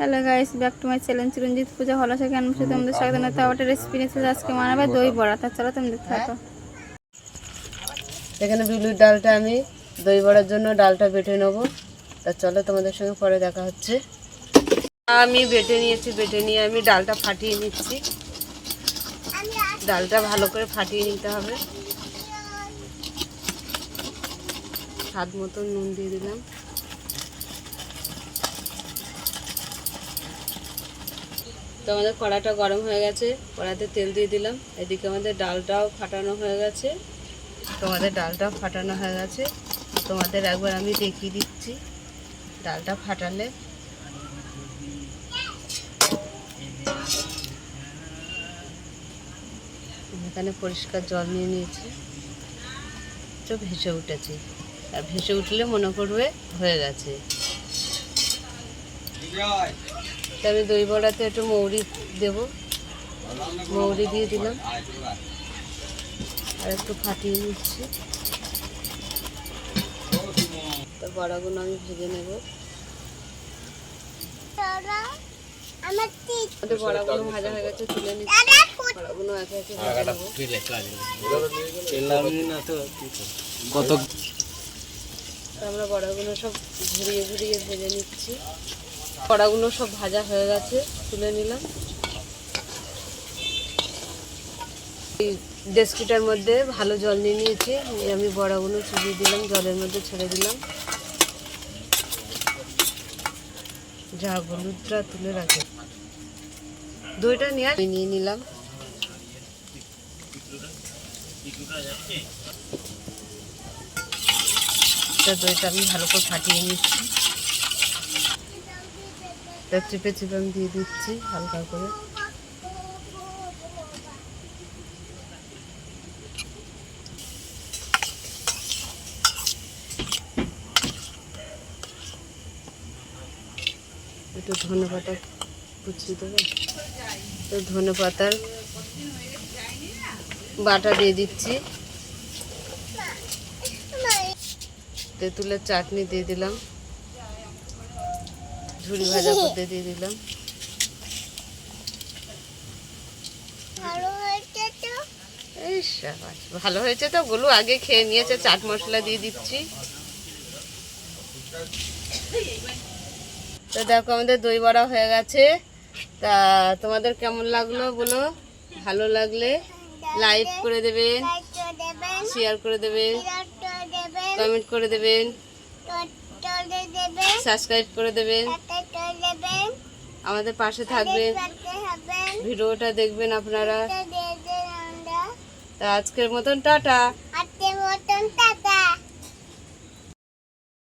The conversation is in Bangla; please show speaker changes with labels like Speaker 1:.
Speaker 1: Hello guys, back to my channel Chiranjit Puja হলো সেখানে তোমাদের স্বাগত জানাতে আবার রেসিপি নিয়ে আজকে বানাবে দই বড়া। তা চলো তুমি দেখতে থাকো।
Speaker 2: এখানে বিউলির ডালটা আমি দই বড়ার জন্য ডালটা বেটে নেব। তা চলো তোমাদের সঙ্গে পরে দেখা হচ্ছে। আমি বেটে নিয়ে আমি ডালটা ফাটিয়ে নিচ্ছি। ডালটা ভালো করে ফাটিয়ে নিতে হবে। স্বাদ মতো নুন দিয়ে দিলাম। তো আমাদের কড়াটা গরম হয়ে গেছে, কড়াতে তেল দিয়ে দিলাম। এদিকে আমাদের ডালটাও ফাটানো হয়ে গেছে। তোমাদের ডালটাও ফাটানো হয়ে গেছে, তোমাদের একবার আমি দেখিয়ে দিচ্ছি ডালটা ফাটালে। এখানে পরিষ্কার জল নিয়ে নিয়েছি, তো ভেসে উঠেছে। আর ভেসে উঠলে মনে করবে হয়ে গেছে। আমি দই বড়াতে একটু মৌরি দেব, মৌরি দিয়ে দিলাম আর একটু ফাটিয়ে নিচ্ছি। তো বড়াগুলো আমি ভেজে নেব। বড়াগুলো ভাজা হয়ে গেছে, তুলে নিচ্ছি। বড়াগুলো একে একে ভেজে নেব। আমরা বড়াগুলো সব ঘুরিয়ে ভেজে নিচ্ছি। বড়াগুলো সব ভাজা হয়ে গেছে, তুলে নিলাম। এই ডেস্কিটার মধ্যে ভালো জল নিয়ে নিয়েছি, আমি বড়াগুলো চুবিয়ে দিলাম, জলের মধ্যে ছেড়ে দিলাম। যা হলুদটা তুলে রাখে, দইটা নিয়ে নিলাম। দইটা আমি ভালো করে ফাটিয়ে নিচ্ছি। চিপে আমি দিয়ে দিচ্ছি হালকা করে। একটু ধনে পাতা কুচিয়ে দেবো, তো ধনে পাতার বাটা দিয়ে দিচ্ছি। তেঁতুলের চাটনি দিয়ে দিলাম, ঝুড়ি ভাজা করতে দিয়ে দিলাম। ভালো হয়েছে তো, গোলু আগে খেয়ে নিয়েছে। চাট মশলা দিয়ে দিচ্ছি। তো দেখো আমাদের দই বড়া হয়ে গেছে। তা তোমাদের কেমন লাগলো বলো? ভালো লাগলে লাইক করে দেবেন, শেয়ার করে দেবেন, কমেন্ট করে দেবেন, সাবস্ক্রাইব করে দেবেন, আমাদের পাশে থাকবেন, ভিডিওটা দেখবেন আপনারা। তা আজকের মতন টাটা।